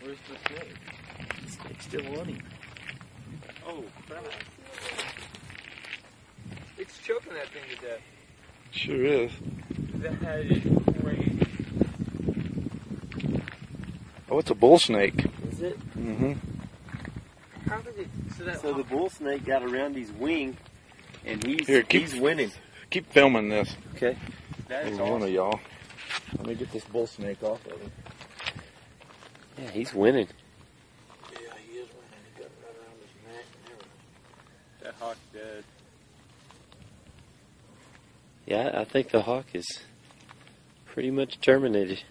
Where's the snake? The snake's still on him. Oh, crap. It's choking that thing to death. Sure is. That is crazy. Oh, it's a bull snake. Is it? Mm-hmm. How did it? So the bull snake got around his wing, and he's winning. Keep filming this. Okay. That is One of awesome. y'all. Let me get this bull snake off of him. Yeah, he's winning. Yeah, he is winning. He got it right around his neck and everything. That hawk's dead. Yeah, I think the hawk is pretty much terminated.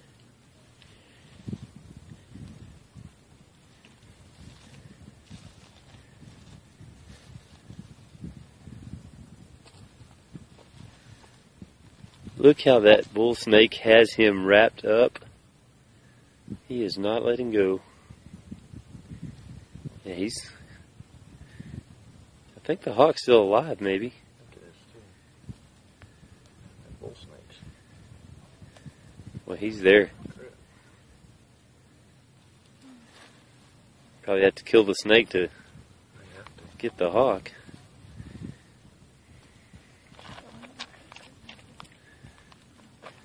Look how that bull snake has him wrapped up. He is not letting go. Yeah, I think the hawk's still alive, maybe. Look at this, too. That bull snakes. Well, he's there. Probably have to kill the snake to I have to. get the hawk.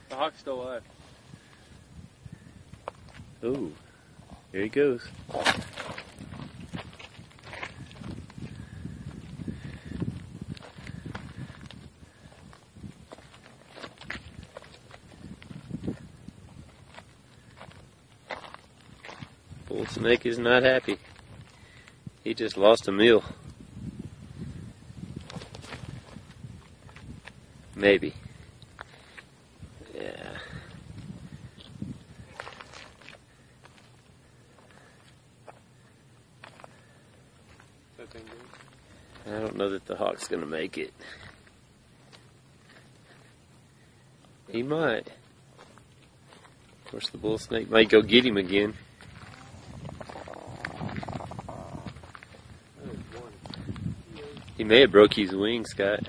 The hawk's still alive. Oh, here he goes. Bull snake is not happy. He just lost a meal. Maybe. Yeah. That thing good? I don't know that the hawk's gonna make it. He might. Of course, the bull snake might go get him again. He may have broke his wing, Scott.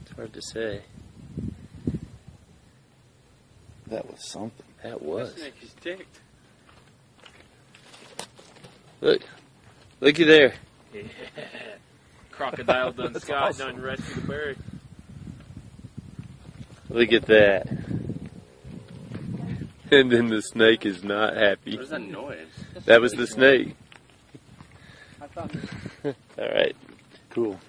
It's hard to say. That was something. That was. That snake is ticked. Look. Looky there. Yeah. Crocodile done That's Scott awesome. done rescued the bird. Look at that. And then the snake is not happy. What is that noise? That was the snake. I thought All right. Cool.